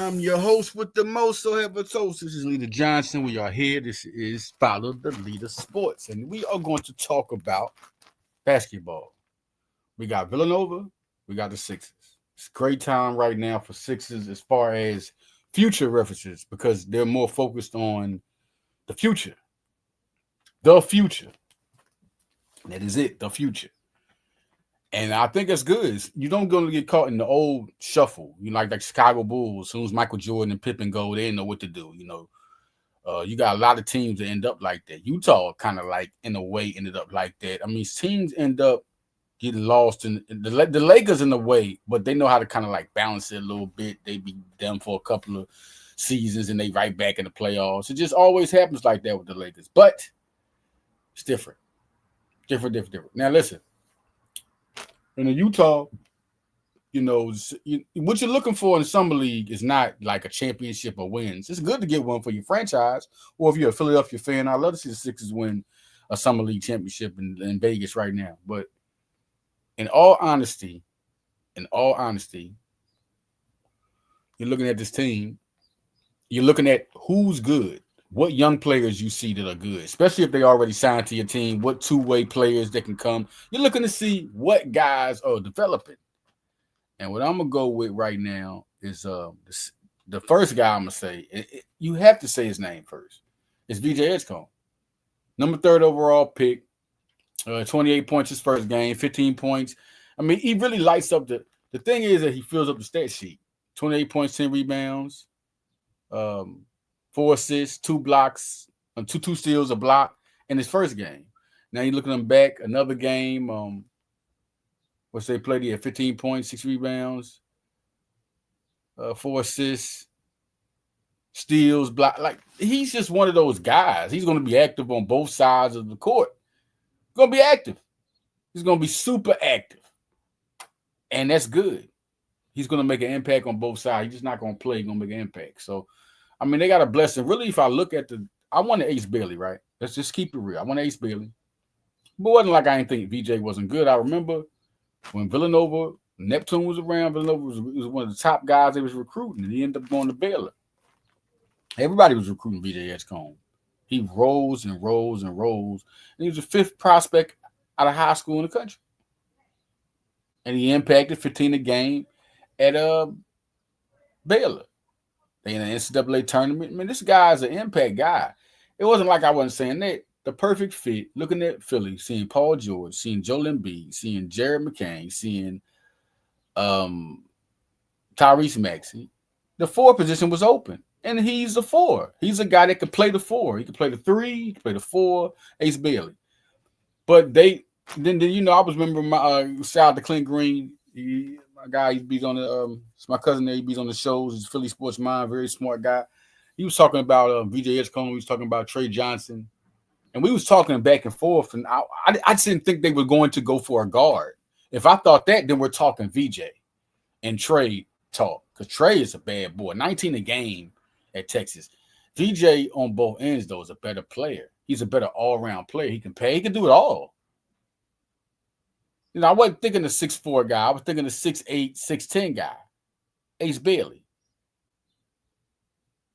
I'm your host with the most. So have a toast. This is Leader Johnson. We are here. This is Follow the Leader Sports, and we are going to talk about basketball. We got Villanova. We got the Sixers. It's a great time right now for Sixers as far as future references because they're more focused on the future. The future. That is it. The future. And I think that's good. You don't go to get caught in the old shuffle. You know, like Chicago Bulls. As soon as Michael Jordan and Pippen go, they didn't know what to do. You got a lot of teams that end up like that. Utah kind of like in a way ended up like that. I mean, teams end up getting lost in the Lakers in a way, but they know how to kind of like balance it a little bit. They be them for a couple of seasons and they right back in the playoffs. It just always happens like that with the Lakers, but it's different. Different. Now listen. In the Utah, what you're looking for in the summer league is not like a championship or wins. It's good to get one for your franchise, or if you're a Philadelphia fan, I'd love to see the Sixers win a summer league championship in Vegas right now. But in all honesty, you're looking at this team. You're looking at who's good, what young players you see that are good, especially if they already signed to your team, what two-way players that can come. You're looking to see what guys are developing. And what I'm going to go with right now is the first guy I'm going to say, you have to say his name first. It's VJ Edgecombe. Number 3rd overall pick, 28 points his first game, 15 points. I mean, he really lights up the thing is that he fills up the stat sheet. 28 points, 10 rebounds, 4 assists, 2 blocks, two steals, a block in his first game. Now you looking at him back, another game, which they played, he had 15 points, 6 rebounds, 4 assists, steals, block. Like, he's just one of those guys. He's going to be active on both sides of the court. He's going to be active. He's going to be super active. And that's good. He's going to make an impact on both sides. He's just not going to play. He's going to make an impact. So, I mean, they got a blessing. Really, if I look at I wanted Ace Bailey, right? Let's just keep it real. I wanted Ace Bailey. But it wasn't like I didn't think VJ wasn't good. I remember when Villanova, Neptune was around, Villanova was one of the top guys they was recruiting, and he ended up going to Baylor. Everybody was recruiting VJ Edgecombe. He rose and rose and rose. And he was the 5th prospect out of high school in the country. And he impacted 15 a game at Baylor. They in the NCAA tournament. I mean, this guy's an impact guy. It wasn't like I wasn't saying that. The perfect fit, looking at Philly, seeing Paul George, seeing Joel Embiid, seeing Jared McCain, seeing Tyrese Maxey, the 4 position was open. And he's the 4. He's a guy that could play the 4. He could play the 3, he could play the 4, Ace Bailey. But then I was remembering my shout out to Clint Green. My guy, he beats on it's my cousin there, he beats on the shows. He's Philly Sports Mind, very smart guy. He was talking about VJ Edgecombe, he was talking about Trey Johnson. And we was talking back and forth, and I didn't think they were going to go for a guard. If I thought that, then we're talking VJ and Trey talk, because Trey is a bad boy. 19 a game at Texas. VJ on both ends, though, is a better player. He's a better all-around player. He can pay. He can do it all. I wasn't thinking the 6'4" guy. I was thinking the 6'8", 6'10" guy, Ace Bailey.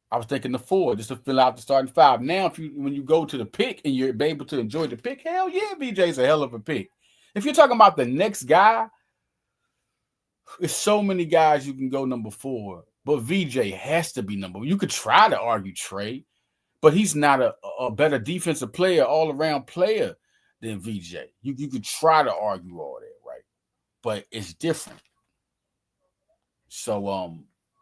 I was thinking the 4 just to fill out the starting 5. Now, when you go to the pick and you're able to enjoy the pick, hell yeah, VJ's a hell of a pick. If you're talking about the next guy, there's so many guys you can go number 4, but VJ has to be number 1. You could try to argue Trey, but he's not a better defensive player, all-around player than VJ. You could try to argue all that, right? But it's different. So,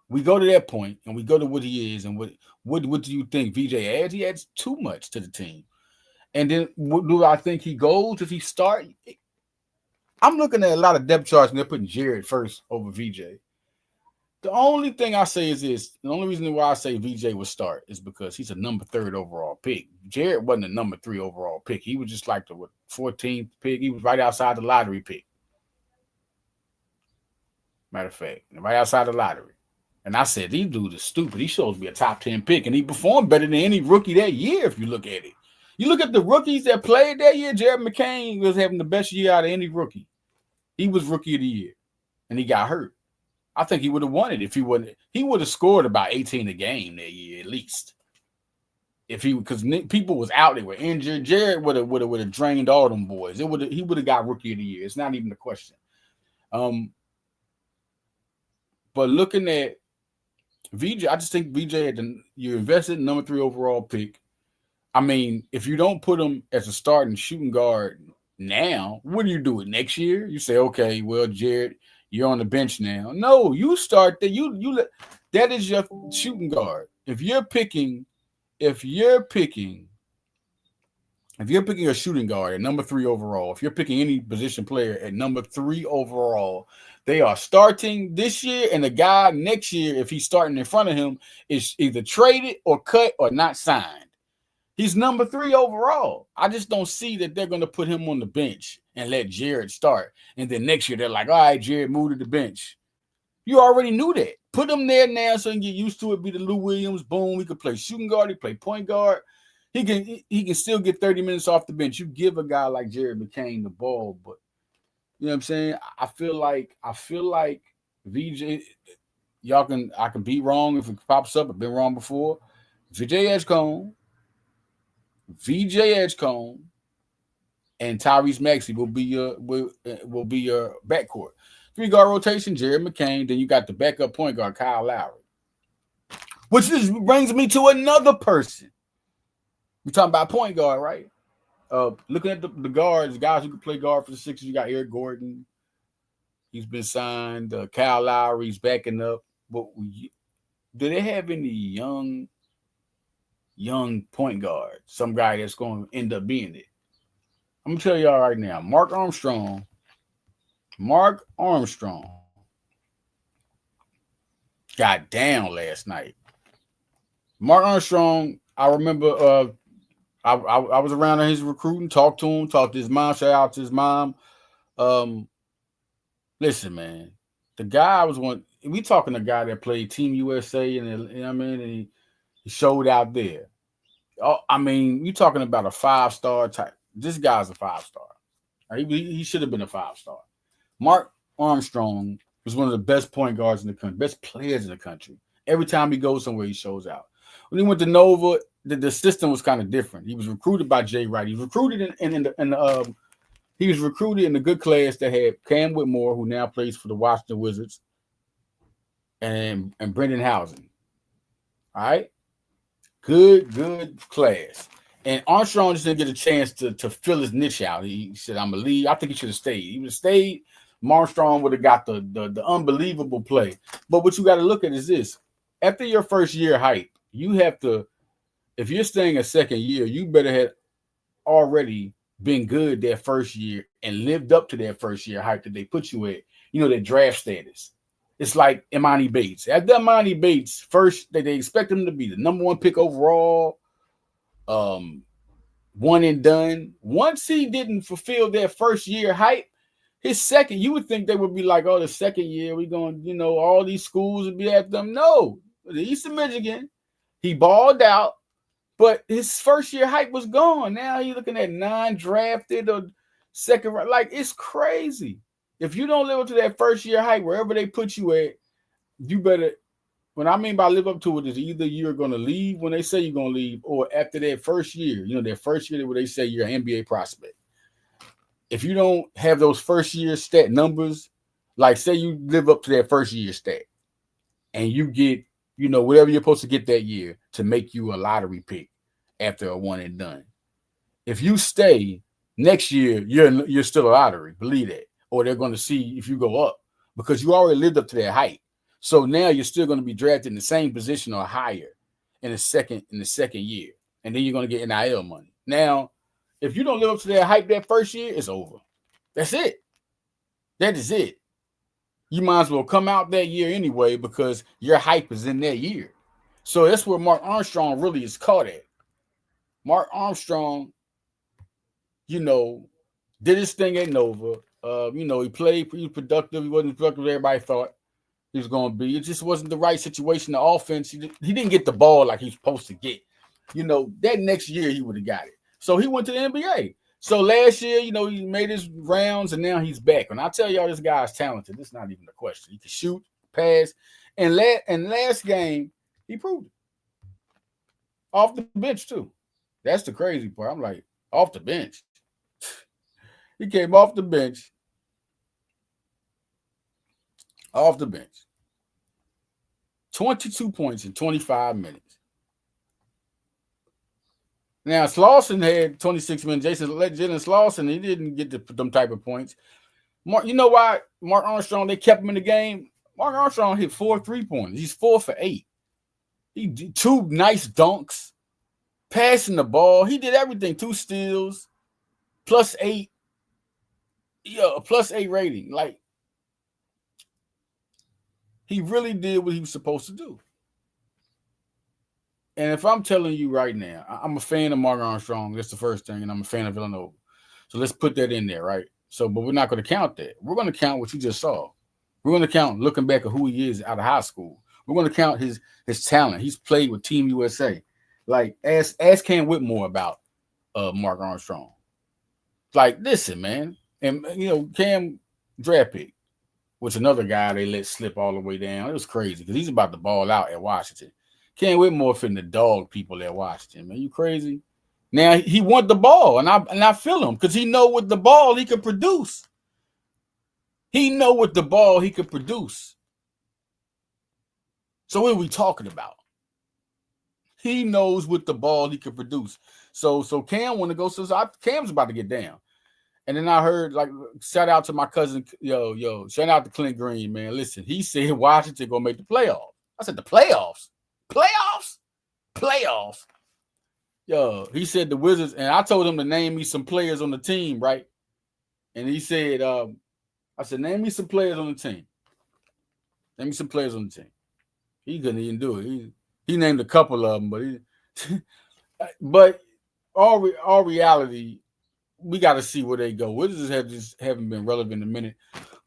we go to that point, and we go to what he is, and what do you think VJ adds? He adds too much to the team. And then what do I think he goes if he start? I'm looking at a lot of depth charts, and they're putting Jared first over VJ. The only thing I say is this. The only reason why I say VJ would start is because he's a number 3rd overall pick. Jared wasn't a number 3 overall pick. He was just like the 14th pick. He was right outside the lottery pick. Matter of fact, right outside the lottery. And I said, these dudes are stupid. He shows me a top 10 pick, and he performed better than any rookie that year if you look at it. You look at the rookies that played that year, Jared McCain was having the best year out of any rookie. He was rookie of the year, and he got hurt. I think he would have won it if he wouldn't. He would have scored about 18 a game that year at least. If he, because people was out, they were injured. Jared would have drained all them boys. He would have got rookie of the year. It's not even a question. But looking at VJ, I just think VJ you invested in number 3 overall pick. I mean, if you don't put him as a starting shooting guard now, what do you do it next year? You say, okay, well, Jared, you're on the bench now. No, you start that. That is your shooting guard. If you're picking a shooting guard at number 3 overall, if you're picking any position player at number 3 overall, they are starting this year, and the guy next year, if he's starting in front of him, is either traded or cut or not signed. He's number 3 overall. I just don't see that they're going to put him on the bench and let Jared start. And then next year, they're like, all right, Jared, move to the bench. You already knew that. Put him there now so he can get used to it, be the Lou Williams. Boom, he could play shooting guard. He play point guard. He can still get 30 minutes off the bench. You give a guy like Jared McCain the ball, but you know what I'm saying? I feel like VJ, I can be wrong if it pops up. I've been wrong before. VJ Edgecombe, and Tyrese Maxey will be your backcourt. 3-guard rotation, Jared McCain. Then you got the backup point guard, Kyle Lowry. Which brings me to another person. We're talking about point guard, right? Looking at the guards, guys who can play guard for the Sixers, you got Eric Gordon. He's been signed. Kyle Lowry's backing up. But do they have any young point guard? Some guy that's going to end up being it. I'm going to tell y'all right now, Mark Armstrong got down last night. Mark Armstrong, I remember I was around his recruiting, talked to his mom, shout out to his mom. Listen, man, the guy we talking a guy that played Team USA and you know what I mean, and he showed out there. Oh, I mean, you talking about a 5-star type. This guy's a 5-star. He should have been a 5-star. Mark Armstrong was one of the best point guards in the country, best players in the country. Every time he goes somewhere, he shows out. When he went to Nova, the system was kind of different. He was recruited by Jay Wright. He was recruited he was recruited in the good class that had Cam Whitmore, who now plays for the Washington Wizards, and Brendan Housen. All right, good class. And Armstrong just didn't get a chance to fill his niche out. He said, "I'm gonna leave." I think he should have stayed. He would have stayed. Armstrong would have got the unbelievable play. But what you got to look at is this: after your first year hype, you have to. If you're staying a second year, you better have already been good that first year and lived up to that first year hype that they put you at. You know, that draft status. It's like Imani Bates. After Imani Bates, first they expect him to be the number 1 pick overall. One and done. Once he didn't fulfill that first year hype, his second, you would think they would be like, oh, the second year, we're going, all these schools would be after them. No, the Eastern Michigan, he balled out, but his first year hype was gone. Now you're looking at non-drafted or second, like it's crazy. If you don't live up to that first year hype, wherever they put you at, you better. What I mean by live up to it is either you're going to leave when they say you're going to leave, or after that first year, that first year where they say you're an NBA prospect. If you don't have those first year stat numbers, like say you live up to that first year stat and you get, whatever you're supposed to get that year to make you a lottery pick after a one and done. If you stay next year, you're still a lottery, believe that. Or they're going to see if you go up because you already lived up to that height. So now you're still going to be drafted in the same position or higher in the second year. And then you're going to get NIL money. Now, if you don't live up to that hype that first year, it's over. That's it. That is it. You might as well come out that year anyway because your hype is in that year. So that's where Mark Armstrong really is caught at. Mark Armstrong, did his thing at Nova. He played pretty productive. He wasn't as productive as everybody thought he was going to be. It just wasn't the right situation. The offense, he didn't get the ball like he's supposed to get. That next year he would have got it. So he went to the NBA. So last year, he made his rounds and now he's back. And I tell y'all, this guy's talented. It's not even a question. He can shoot. pass. And last game, he proved it. Off the bench, too. That's the crazy part. I'm like, off the bench. He came off the bench. 22 points in 25 minutes. Now, Slauson had 26 minutes. Jalen Slauson, he didn't get them type of points. You know why Mark Armstrong, they kept him in the game? Mark Armstrong hit 4 3-pointers. He's 4 for 8. He did 2 nice dunks, passing the ball. He did everything. 2 steals, +8. Yeah, a +8 rating. Like, he really did what he was supposed to do. And if I'm telling you right now, I'm a fan of Mark Armstrong. That's the first thing. And I'm a fan of Villanova. So let's put that in there, right? So, but we're not going to count that. We're going to count what you just saw. We're going to count looking back at who he is out of high school. We're going to count his talent. He's played with Team USA. Like, ask Cam Whitmore about Mark Armstrong. Like, listen, man. And, Cam draft pick, which another guy they let slip all the way down. It was crazy because he's about to ball out at Washington. Cam Whitmore finna dog people at Washington, man. You crazy? Now, he want the ball, and I feel him because he know with the ball he could produce. He know with the ball he could produce. So what are we talking about? He knows with the ball he could produce. So Cam want to go. So Cam's about to get down. And then I heard, like, shout out to my cousin, shout out to Clint Green, man. Listen, he said Washington gonna make the playoffs. I said, the playoffs? Playoffs? Yo, he said the Wizards, and I told him to name me some players on the team, right? And he said, I said, name me some players on the team. Name me some players on the team. He couldn't even do it. He named a couple of them, but all reality, we got to see where they go. Wizards haven't been relevant in a minute.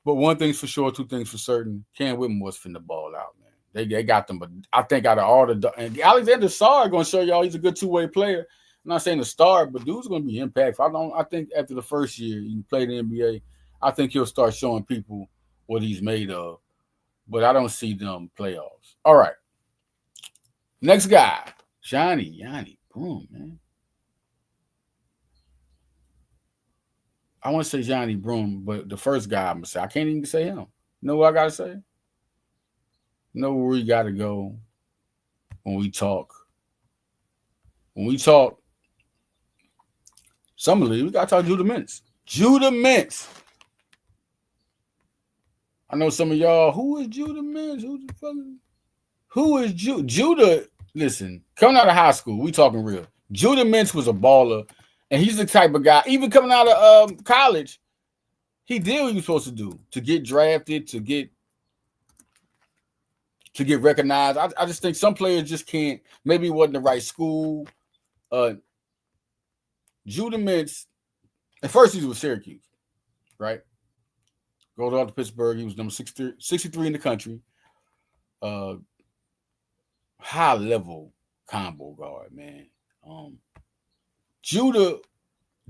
But one thing's for sure, two things for certain. Cam Whitmore's finna ball out, man. They got them, but I think out of all and Alexander Sarr going to show y'all he's a good two-way player. I'm not saying a star, but dude's going to be impactful. I think after the first year he played in the NBA, I think he'll start showing people what he's made of. But I don't see them playoffs. All right. Next guy, Yanni Broom, man. I want to say Johnny Broom, but the first guy I'm going to say, I can't even say him. You know what I got to say? You know where we got to go when we talk? When we talk Summer League, we got to talk Judah Mintz. Judah Mintz. I know some of y'all, who is Judah Mintz? Who is Judah? Judah, listen, coming out of high school, we talking real. Judah Mintz was a baller, and he's the type of guy, even coming out of college, he did what he was supposed to do, to get drafted, to get recognized. I just think some players just can't. Maybe it wasn't the right school. Judah Mintz, at first he was with Syracuse, right? Goes out to Pittsburgh. He was number 63 in the country. High-level combo guard, man. Judah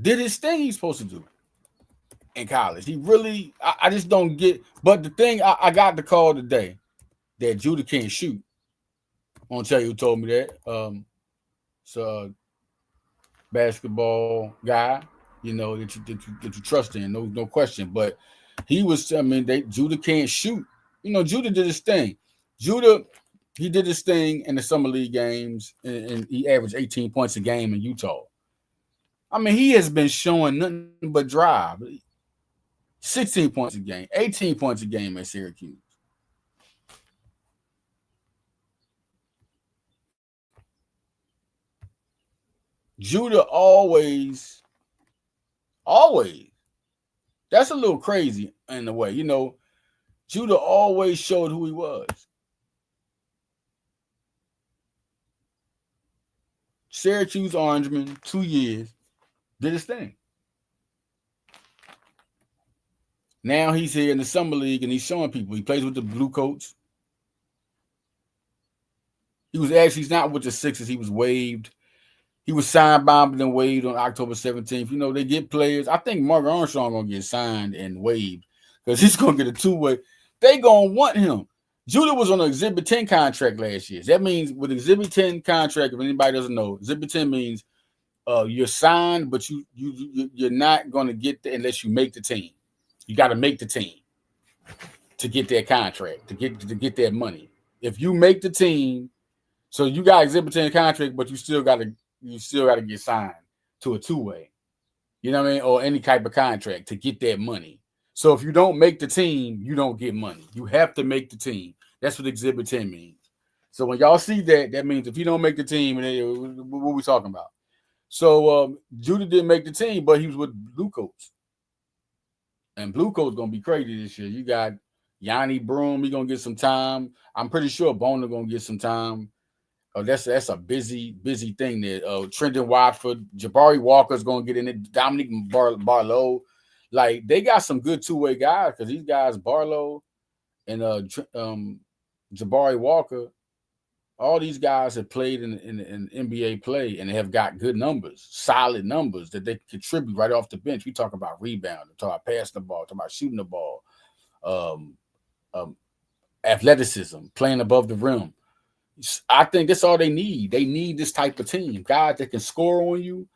did his thing he's supposed to do in college. He really, I just don't get. But the thing, I got the call today that Judah can't shoot. I won't tell you who told me that. It's a basketball guy, that you trust in, no question. But he was, Judah can't shoot. Judah did his thing. He did his thing in the summer league games, and he averaged 18 points a game in Utah. He has been showing nothing but drive. 16 points a game, 18 points a game at Syracuse. Judah always. That's a little crazy in a way. Judah always showed who he was. Syracuse Orangeman, 2 years, did his thing. Now he's here in the summer league and he's showing people. He plays with the Blue Coats. He's not with the Sixers. He was waived. He was signed, bombed, and waived on October 17th. They get players. I think Mark Armstrong going to get signed and waived because he's going to get a two-way. They going to want him. Judah was on an Exhibit 10 contract last year. That means with Exhibit 10 contract, if anybody doesn't know, Exhibit 10 means you're signed, but you're not going to get there unless you make the team. You got to make the team to get that contract, to get that money. If you make the team, so you got Exhibit 10 contract, but you still got to get signed to a two-way. You know what I mean? Or any type of contract to get that money. So if you don't make the team, you don't get money. You have to make the team. That's what Exhibit 10 means. So when y'all see that, that means if you don't make the team, what are we talking about? So Judah didn't make the team, but he was with Blue Coats. And Blue Coats going to be crazy this year. You got Yanni Broom, he going to get some time. I'm pretty sure Boner going to get some time. That's a busy thing there. Trenton Watford, Jabari Walker's going to get in it. Dominic Barlow. Like, they got some good two-way guys because these guys, Barlow and Jabari Walker, all these guys have played in NBA play and they have got good numbers, solid numbers that they contribute right off the bench. We talk about rebounding, talk about passing the ball, talk about shooting the ball, athleticism, playing above the rim. I think that's all they need. They need this type of team. Guys that can score on you.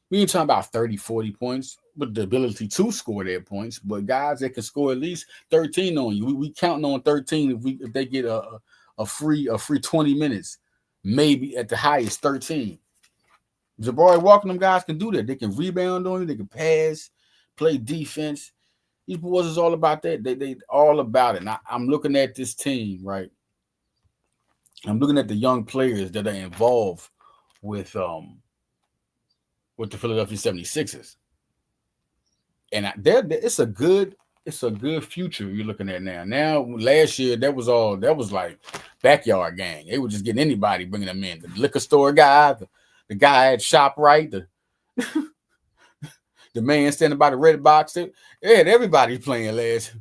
We ain't talking about 30, 40 points with the ability to score their points, but guys that can score at least 13 on you. We counting on 13 if they get a free 20 minutes, maybe at the highest 13. Jabari Walker, them guys can do that. They can rebound on you. They can pass, play defense. These boys is all about that. They all about it. And I'm looking at this team, right? I'm looking at the young players that are involved with the Philadelphia 76ers. And it's a good future you're looking at now. Now, last year, that was like backyard gang. They were just getting anybody, bringing them in. The liquor store guy, the guy at ShopRite, the man standing by the red box. They had everybody playing last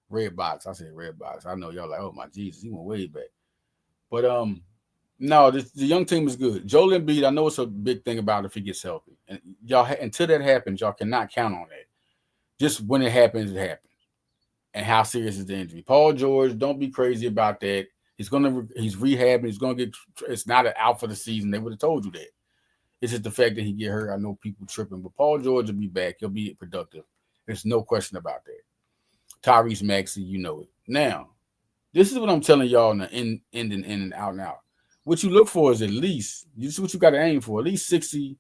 red box. I said red box. I know y'all like, oh my Jesus, he went way back. But no, the young team is good. Joel Embiid, I know it's a big thing about if he gets healthy, and y'all until that happens, y'all cannot count on that. Just when it happens, it happens. And how serious is the injury? Paul George, don't be crazy about that. He's rehabbing. He's gonna get. It's not an out for the season. They would have told you that. It's just the fact that he get hurt. I know people tripping, but Paul George will be back. He'll be productive. There's no question about that. Tyrese Maxey, you know it. Now, this is what I'm telling y'all in the in and out and out. What you look for is at least, this is what you got to aim for, at least 60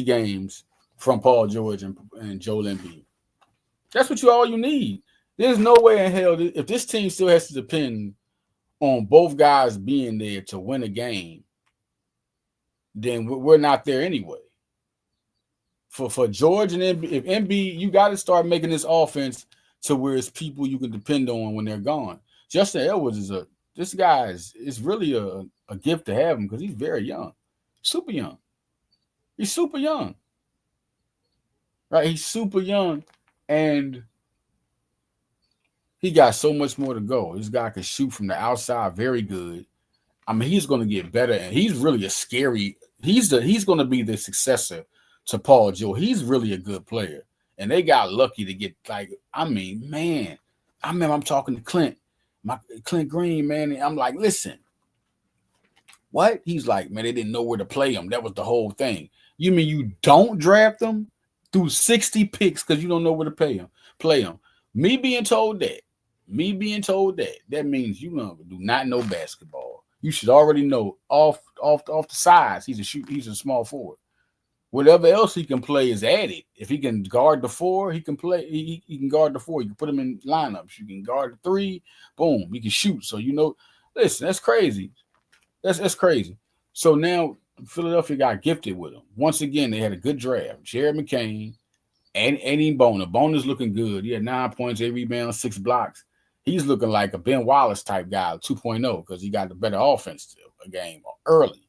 games from Paul George and Joel Embiid. That's all you need. There's no way in hell, if this team still has to depend on both guys being there to win a game, then we're not there anyway. For George and Embiid, if Embiid, you got to start making this offense to where it's people you can depend on when they're gone. Justin Edwards this guy is really a gift to have him because he's very young, super young. He's super young, right? He's super young, and he got so much more to go. This guy can shoot from the outside very good. I mean, he's going to get better, and he's really a scary. He's going to be the successor to Paul George. He's really a good player, and they got lucky to get I remember I'm talking to Clint Green, man, and I'm like, listen, what? He's like, man, they didn't know where to play him. That was the whole thing. You mean you don't draft them through 60 picks because you don't know where to play him? Me being told that, that means you do not know basketball. You should already know off the size. He's a small forward. Whatever else he can play is added. If he can guard the 4, he can play. He can guard the 4. You can put him in lineups. You can guard the 3. Boom, he can shoot. So listen, that's crazy. That's crazy. So now Philadelphia got gifted with him. Once again, they had a good draft. Jared McCain and Boner. Boner's looking good. He had 9 points, 8 rebounds, 6 blocks. He's looking like a Ben Wallace type guy, 2.0, because he got the better offense still a game early.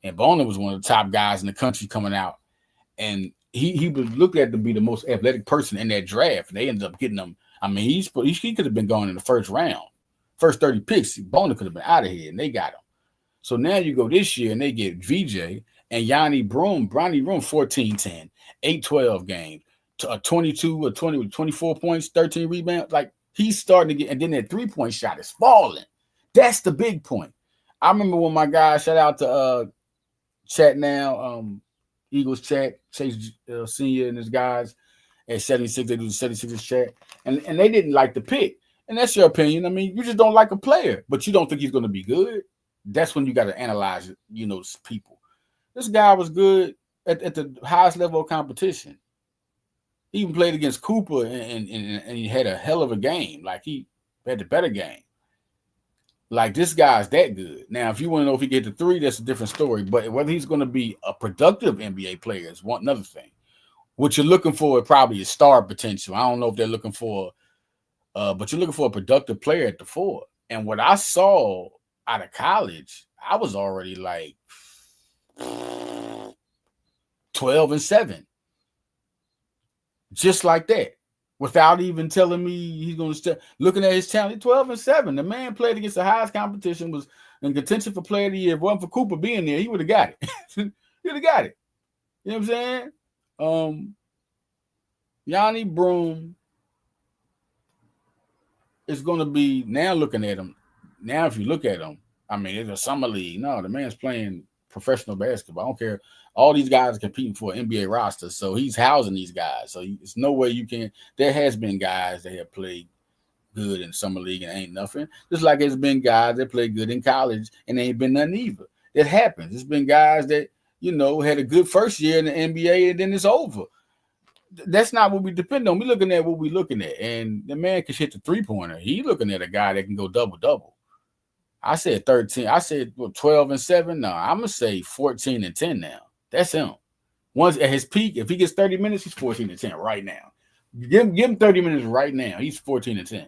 And Boner was one of the top guys in the country coming out. And he was looked at to be the most athletic person in that draft. And they ended up getting him. I mean, he could have been going in the first round. First 30 picks, Boner could have been out of here, and they got him. So now you go this year, and they get VJ and Yanni Broom, 14-10, 8-12 games, 22 or 20, 24 points, 13 rebounds. Like, He's starting to get, and then that 3-point shot is falling. That's the big point. I remember when my guy, shout out to Chat now, Eagles Chat, Chase Senior and his guys at 76, they do the 76ers chat, and they didn't like the pick. And that's your opinion. I mean, you just don't like a player, but you don't think he's going to be good. That's when you got to analyze, people. This guy was good at the highest level of competition. He even played against Cooper, and he had a hell of a game. Like, he had the better game. Like, this guy's that good. Now, if you want to know if he get the 3, that's a different story. But whether he's going to be a productive NBA player is one another thing. What you're looking for probably is star potential. I don't know if they're looking for, but you're looking for a productive player at the 4. And what I saw out of college, I was already like 12-7. Just like that. Without even telling me he's going to step. Looking at his talent, 12-7. The man played against the highest competition, was in contention for player of the year. If it wasn't for Cooper being there, he would have got it. He would have got it. You know what I'm saying? Yanni Broom is going to be, now looking at him, now if you look at him, I mean, it's a summer league. No, the man's playing professional basketball. I don't care. All these guys are competing for an NBA roster, so he's housing these guys. So it's no way you can. There has been guys that have played good in summer league and ain't nothing. Just like there's been guys that played good in college and ain't been nothing either. It happens. There's been guys that, had a good first year in the NBA and then it's over. That's not what we depend on. We're looking at what we're looking at. And the man can hit the 3-pointer. He's looking at a guy that can go double-double. I said 13. I said 12-7. No, I'm going to say 14-10 now. That's him. Once at his peak, if he gets 30 minutes, he's 14-10 right now. Give him 30 minutes right now. He's 14-10.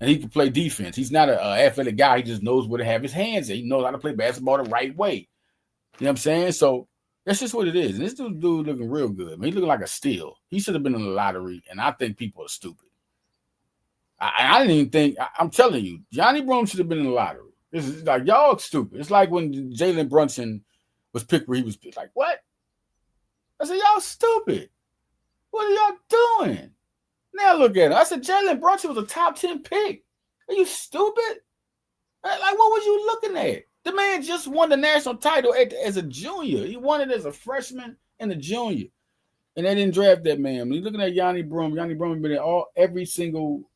And he can play defense. He's not an athletic guy. He just knows where to have his hands at. He knows how to play basketball the right way. You know what I'm saying? So that's just what it is. And this dude looking real good. I mean, he's looking like a steal. He should have been in the lottery, and I think people are stupid. I didn't even think, I'm telling you, Johnny Broom should have been in the lottery. This is like, y'all stupid. It's like when Jalen Brunson was picked where he was picked. Like, what? I said, y'all stupid. What are y'all doing? Now look at it. I said, Jalen Brunson was a top 10 pick. Are you stupid? Like, what was you looking at? The man just won the national title as a junior. He won it as a freshman and a junior. And they didn't draft that man. When you're looking at Yanni Broom has been in every single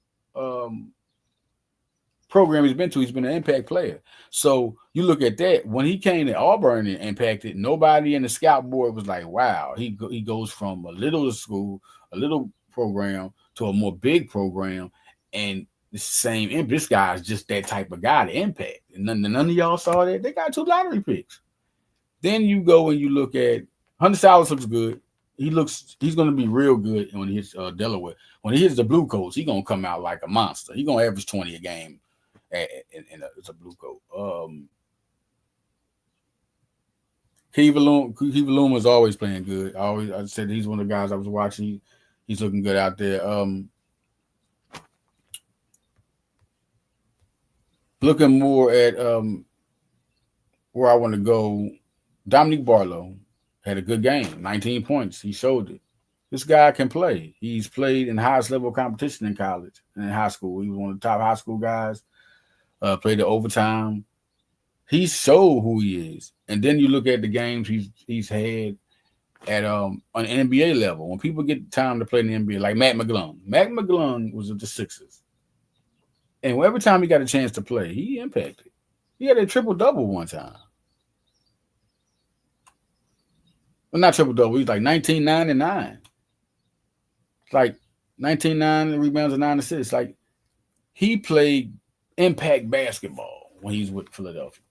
program he's been to. He's been an impact player. So you look at that. When he came to Auburn and impacted, nobody in the scout board was like, wow. He goes from a little school, a little program, to a more big program, and the same. This guy is just that type of guy to impact. And none of y'all saw that. They got 2 lottery picks. Then you go and you look at Hunter Salas looks good. He's going to be real good when he hits Delaware. When he hits the Blue Coats, he's going to come out like a monster. He's going to average 20 a game. It's a Blue Coat. Kiva Luma is always playing good. I said he's one of the guys I was watching. He's looking good out there. Looking more at where I want to go, Dominique Barlow had a good game, 19 points. He showed it. This guy can play. He's played in highest level competition in college and in high school. He was one of the top high school guys. Played the overtime. He showed who he is. And then you look at the games he's had at an NBA level. When people get time to play in the NBA, like Matt McGlung. Matt McGlung was at the Sixers. And every time he got a chance to play, he impacted. He had a triple-double one time. Well, not triple-double. He was like 19, 9, and 9. It's like 19, 9 rebounds and 9 assists. Like, he played impact basketball when he was with Philadelphia.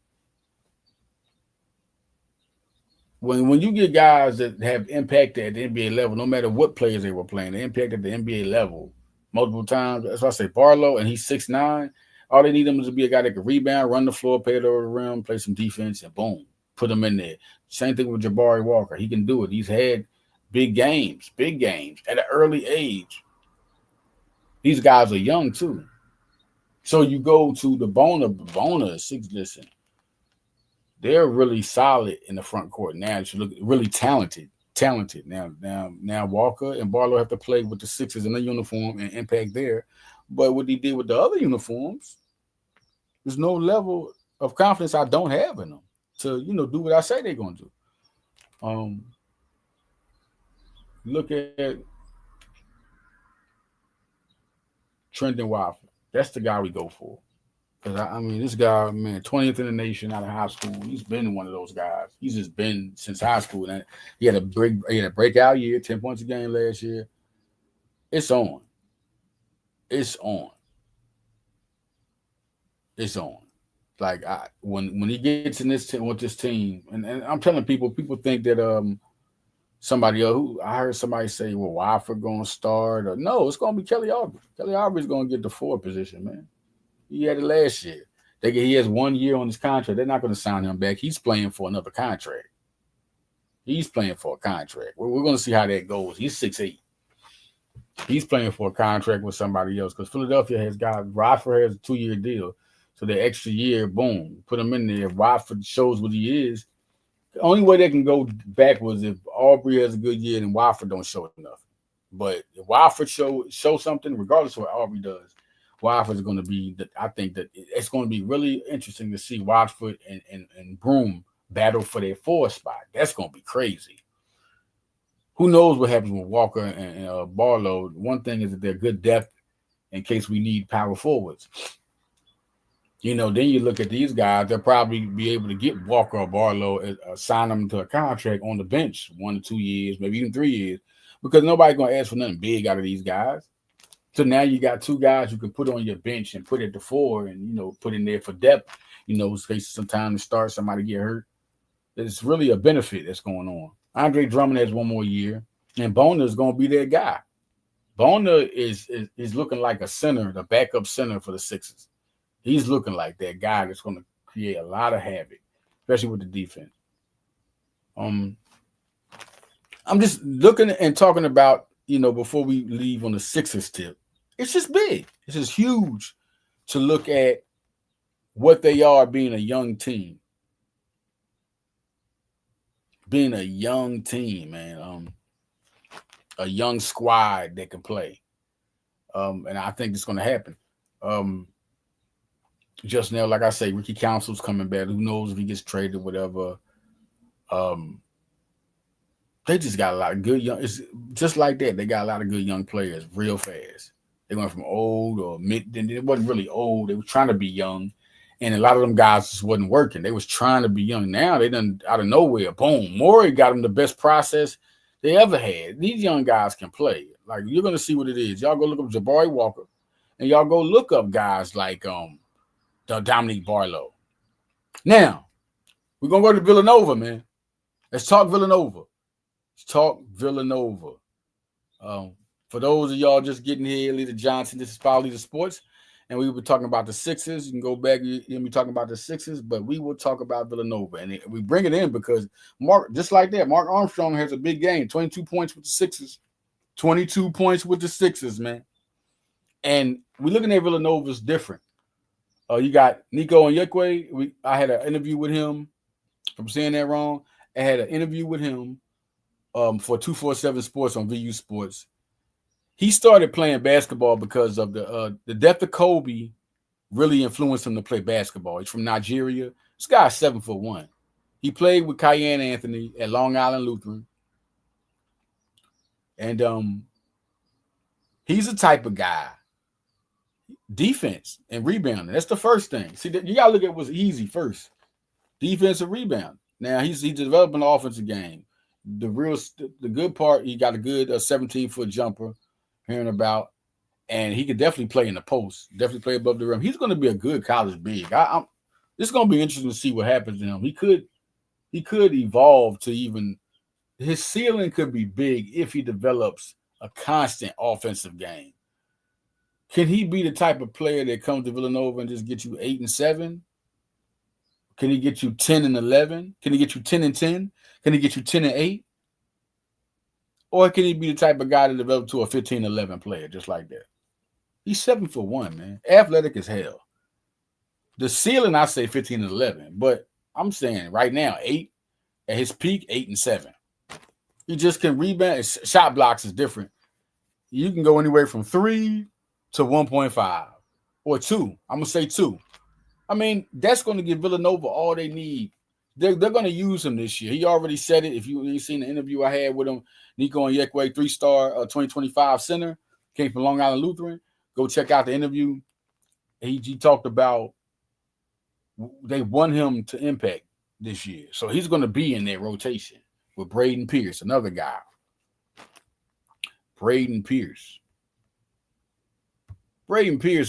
When you get guys that have impacted at the NBA level, no matter what players they were playing, they impacted the NBA level multiple times. That's why I say Barlow, and he's 6'9". All they need him is to be a guy that can rebound, run the floor, pay it over the rim, play some defense, and boom, put him in there. Same thing with Jabari Walker. He can do it. He's had big games at an early age. These guys are young too. So you go to the Bona, listen, they're really solid in the front court now. You look really talented. Now Walker and Barlow have to play with the Sixers in the uniform and impact there. But what he did with the other uniforms, there's no level of confidence I don't have in them to, do what I say they're gonna do. Um, Look at Trenton Wilder. That's the guy we go for. Because I mean, this guy, man, 20th in the nation out of high school. He's been one of those guys. He's just been since high school. And he had a breakout year, 10 points a game last year. It's on. It's on. It's on. Like when he gets in this with this team, and I'm telling people think that somebody else. Who I heard somebody say, "Well, Wofford gonna start?" Or no, it's gonna be Kelly Aubrey. Kelly Aubrey's gonna get the forward position, man. He had it last year. He has 1 year on his contract. They're not going to sign him back. He's playing for another contract. He's playing for a contract. We're going to see how that goes. He's 6'8". He's playing for a contract with somebody else because Philadelphia has got Rockford has a 2-year deal. So the extra year, boom, put him in there. If Rockford shows what he is, the only way they can go backwards if Aubrey has a good year and Wofford don't show enough. But if Wofford show something, regardless of what Aubrey does, Wofford is going to be. I think that it's going to be really interesting to see Watford and Broom battle for their 4th spot. That's going to be crazy. Who knows what happens with Walker and Barlow? One thing is that they're good depth in case we need power forwards. Then you look at these guys, they'll probably be able to get Walker or Barlow, sign them to a contract on the bench 1 to 2 years, maybe even 3 years, because nobody's going to ask for nothing big out of these guys. So now you got 2 guys you can put on your bench and put at the 4 and, put in there for depth, in case some time to start, somebody get hurt. It's really a benefit that's going on. Andre Drummond has 1 more year, and Bona is going to be their guy. Bona is looking like a center, the backup center for the Sixers. He's looking like that guy that's going to create a lot of havoc, especially with the defense. I'm just looking and talking about, before we leave on the Sixers tip, it's just big. It's just huge to look at what they are being a young team. Being a young team, man. A young squad that can play. And I think it's going to happen. Just now, like I say, Ricky Council's coming back. Who knows if he gets traded or whatever. They just got a lot of good young. It's just like that. They got a lot of good young players real fast. They went from old or mid. It wasn't really old. They were trying to be young, and a lot of them guys just wasn't working. They was trying to be young. Now they done out of nowhere. Boom, Morey got them the best process they ever had. These young guys can play. Like you're gonna see what it is. Y'all go look up Jabari Walker, and y'all go look up guys like Dominique Barlow. Now we're gonna go to Villanova, man. Let's talk Villanova. For those of y'all just getting here, Leader Johnson, this is Power Leader Sports, and we were talking about the Sixers. You can go back and be talking about the Sixers, but we will talk about Villanova, and we bring it in because Mark Armstrong has a big game, 22 points with the Sixers, 22 points with the Sixers, man. And we're looking at Villanova's different. You got Nico Onyekwe. I had an interview with him. If I'm saying that wrong, I had an interview with him for 247 Sports on VU Sports. He started playing basketball because of the death of Kobe really influenced him to play basketball. He's from Nigeria. This guy's 7'1". He played with Cayenne Anthony at Long Island Lutheran. And he's the type of guy. Defense and rebounding. That's the first thing. See, you got to look at what's easy first. Defense and rebound. Now, he's developing the offensive game. The good part, he got a good 17-foot jumper, hearing about, and he could definitely play in the post, definitely play above the rim. He's going to be a good college big. It's going to be interesting to see what happens to him. He could evolve to even his ceiling could be big if he develops a constant offensive game. Can he be the type of player that comes to Villanova and just get you 8 and 7? Can he get you 10 and 11? Can he get you 10 and 10? Can he get you 10 and 8? Or can he be the type of guy to develop to a 15-11 player just like that? He's 7'1", man. Athletic as hell. The ceiling, I say 15 and 11. But I'm saying right now, 8. At his peak, 8 and 7. He just can rebound. Shot blocks is different. You can go anywhere from 3 to 1.5 or 2. I'm gonna say 2. I mean, that's going to give Villanova all they need. They're going to use him this year. He already said it. If you seen the interview I had with him, Nico and Yekwe, 3-star 2025 center, came from Long Island Lutheran. Go check out the interview. He talked about they want him to impact this year. So he's going to be in that rotation with Braden Pierce, another guy. Braden Pierce,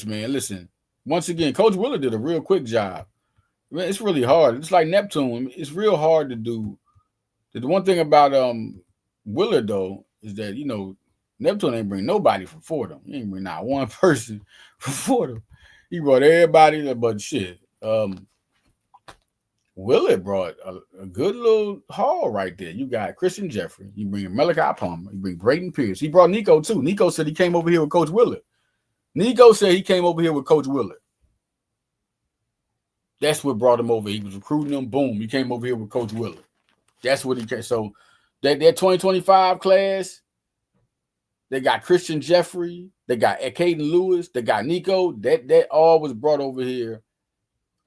man, listen. Once again, Coach Willard did a real quick job. Man, it's really hard. It's like Neptune. It's real hard to do. The one thing about Willard, though, is that, Neptune ain't bring nobody from Fordham. He ain't bring not one person from Fordham. He brought everybody, but shit. Willard brought a good little haul right there. You got Christian Jeffrey. You bring Malachi Palmer. You bring Braden Pierce. He brought Nico, too. Nico said he came over here with Coach Willard. That's what brought him over. He was recruiting them. Boom. He came over here with Coach Willard. That's what he came. So that 2025 class, they got Christian Jeffrey. They got Caden Lewis. They got Nico. That all was brought over here.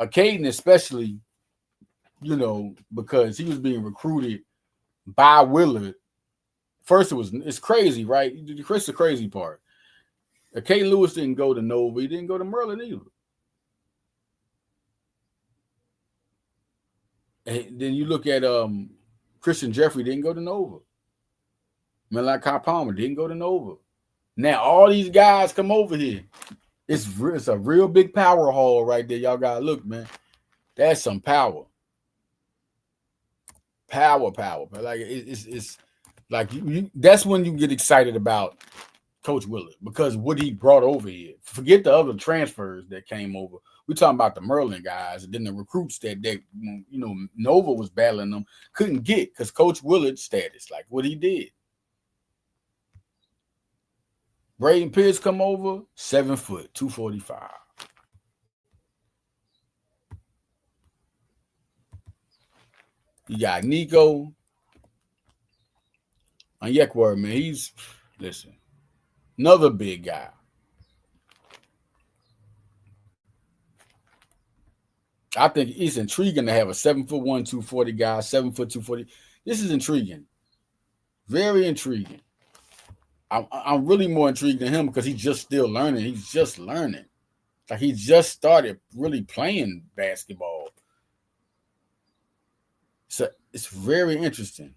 Caden especially, because he was being recruited by Willard. First, it's crazy, right? Chris, the crazy part. Caden Lewis didn't go to Nova. He didn't go to Merlin either. And then you look at Christian Jeffrey didn't go to Nova. Malachi Palmer didn't go to Nova. Now all these guys come over here. It's a real big power haul right there. Y'all gotta look, man. That's some power. Power. Like it's like that's when you get excited about Coach Willard, because what he brought over here. Forget the other transfers that came over. We're talking about the Merlin guys, and then the recruits that Nova was battling them, couldn't get because Coach Willard's status, like what he did. Braden Pierce come over, 7 foot, 245. You got Nico and Yekwer, man. Listen, another big guy. I think it's intriguing to have a 7'1", 240 guy, 7 foot, 240. This is intriguing. Very intriguing. I'm really more intrigued than him because he's just still learning. He's just learning. Like he just started really playing basketball. So it's very interesting.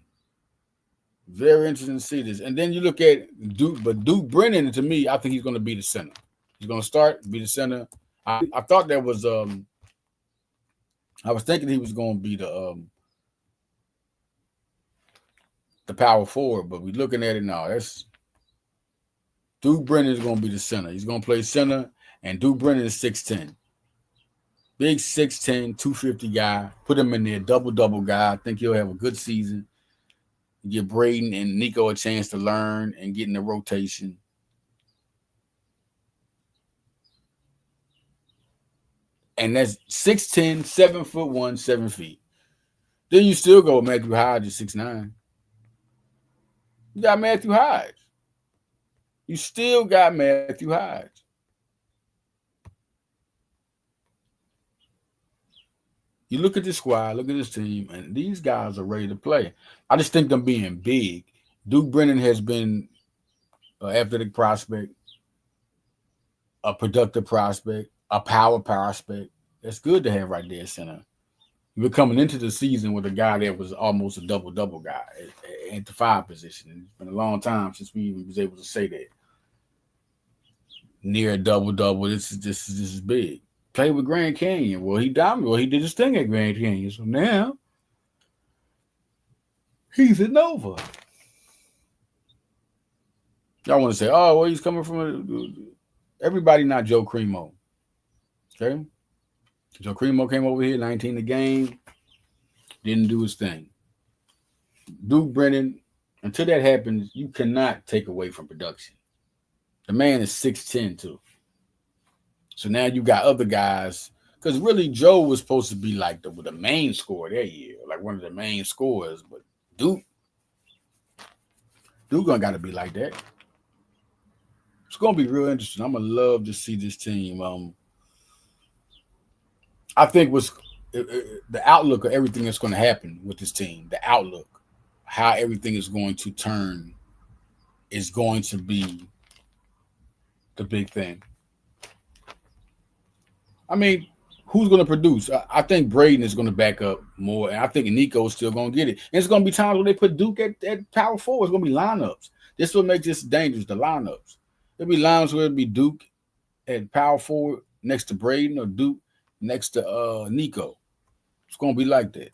Very interesting to see this. And then you look at Duke, but Duke Brennan, to me, I think he's going to be the center. He's going to start, be the center. I thought that was I was thinking he was going to be the power forward, but we're looking at it now. That's Duke Brennan is going to be the center. He's going to play center, and Duke Brennan is 6'10". Big 6'10", 250 guy. Put him in there, double guy. I think he'll have a good season. Give Braden and Nico a chance to learn and get in the rotation. And that's 6'10", 7'1", 7 feet. Then you still go with Matthew Hodge at 6'9". You got Matthew Hodge. You still got Matthew Hodge. You look at this squad, look at this team, and these guys are ready to play. I just think them being big. Duke Brennan has been an athletic prospect, a productive prospect, a power prospect. That's good to have right there, center. We're coming into the season with a guy that was almost a double-double guy at the 5 position. And it's been a long time since we even was able to say that. Near a double-double, this is big. Played with Grand Canyon. Well, he dominated. Well, he did his thing at Grand Canyon. So now he's at Nova. Y'all want to say, oh, well, he's coming from everybody, not Joe Cremo. Okay? Joe Cremo came over here, 19 a game, didn't do his thing. Duke Brennan, until that happens, you cannot take away from production. The man is 6'10", too. So now you got other guys, because really Joe was supposed to be like the main scorer that year, like one of the main scorers, but Duke gonna got to be like that. It's gonna be real interesting. I'm gonna love to see this team. I think the outlook of everything that's going to happen with this team, the outlook, how everything is going to turn, is going to be the big thing. I mean, who's going to produce? I think Braden is going to back up more, and I think Nico's still going to get it. And it's going to be times where they put Duke at power forward. It's going to be lineups. This will make this dangerous, the lineups. There'll be lineups where it'll be Duke at power forward next to Braden or Duke next to Nico. It's going to be like that.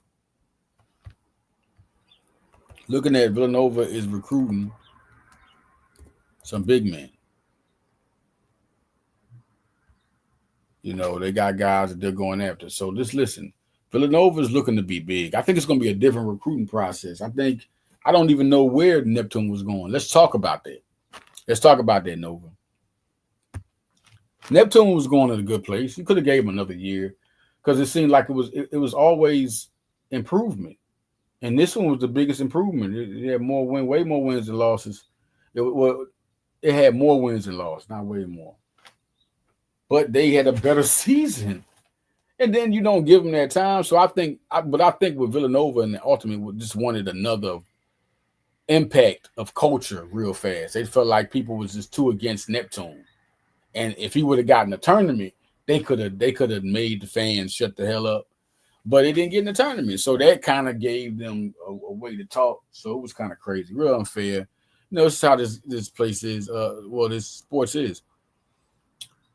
Looking at Villanova is recruiting some big men. You know, they got guys that they're going after. So just listen. Villanova is looking to be big. I think it's going to be a different recruiting process. I don't even know where Neptune was going. Let's talk about that. Let's talk about that, Nova. Neptune was going in a good place. You could have gave him another year because it seemed like it was always improvement. And this one was the biggest improvement. It had way more wins than losses. It had more wins than losses, not way more. But they had a better season. And then you don't give them that time. So I think with Villanova and the Ultimate, we just wanted another impact of culture real fast. They felt like people was just too against Neptune. And if he would have gotten a tournament, they could have made the fans shut the hell up. But they didn't get in the tournament. So that kind of gave them a way to talk. So it was kind of crazy, real unfair. You know, this is how this place is, this sports is.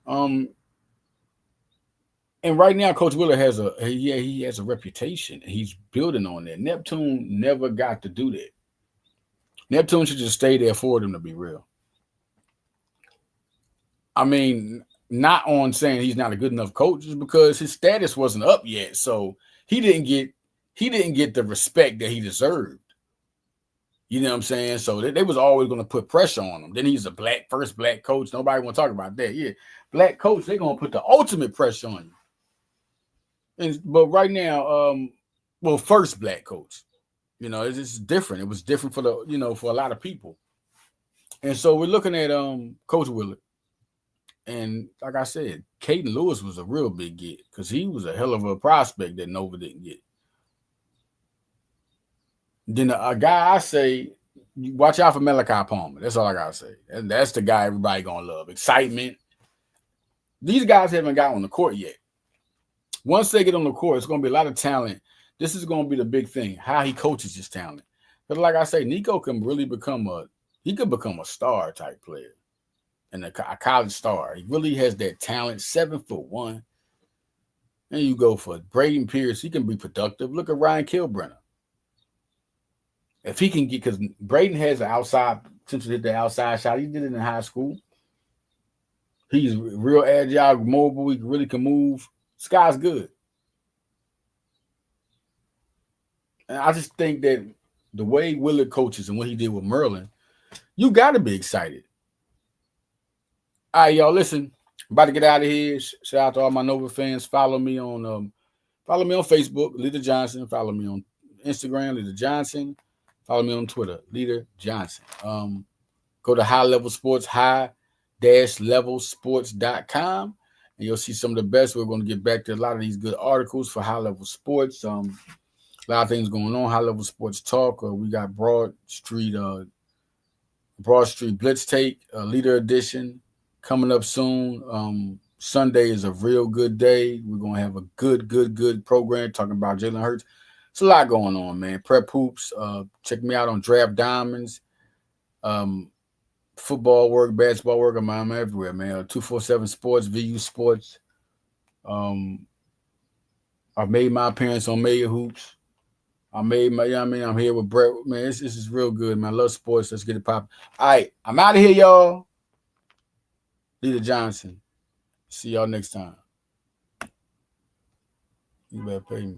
And right now, Coach Willard has a reputation. He's building on that. Neptune never got to do that. Neptune should just stay there for them, to be real. I mean, not on saying he's not a good enough coach, just because his status wasn't up yet. So he didn't get the respect that he deserved. You know what I'm saying? So they was always going to put pressure on him. Then he's a first black coach. Nobody want to talk about that. Yeah, black coach, they're going to put the ultimate pressure on you. But right now, first black coach, you know, it's different. It was different for for a lot of people. And so we're looking at Coach Willard. And like I said, Caden Lewis was a real big get because he was a hell of a prospect that Nova didn't get. Then a guy I say, watch out for Malachi Palmer. That's all I got to say. And that's the guy everybody going to love. Excitement. These guys haven't got on the court yet. Once they get on the court, it's going to be a lot of talent. This is going to be the big thing, how he coaches his talent. But like I say, Nico can really become a star type player. And a college star. He really has that talent, 7'1". And you go for Braden Pierce, he can be productive. Look at Ryan Kilbrenner. If he can get, because Braden has an outside, since he hit the outside shot, he did it in high school. He's real agile, mobile, he really can move. Sky's good. And I just think that the way Willard coaches and what he did with Merlin, you got to be excited. All right, y'all, listen, I'm about to get out of here. Shout out to all my Nova fans. Follow me on Facebook, Leader Johnson. Follow me on Instagram, Leader Johnson. Follow me on Twitter, Leader Johnson. Go to High Level Sports, high-levelsports.com, and you'll see some of the best. We're going to get back to a lot of these good articles for High Level Sports. A lot of things going on. High Level Sports Talk. We got Broad Street Blitz Take, Leader Edition. Coming up soon. Sunday is a real good day. We're going to have a good program talking about Jalen Hurts. It's a lot going on, man. Prep Hoops. Check me out on Draft Diamonds. Football work, basketball work. I'm everywhere, man. 247 Sports, VU Sports. I've made my appearance on Mayor Hoops. I'm here with Brett. Man, this is real good, man. I love sports. Let's get it popping. All right, I'm out of here, y'all. Leader Johnson. See y'all next time. You better pay me.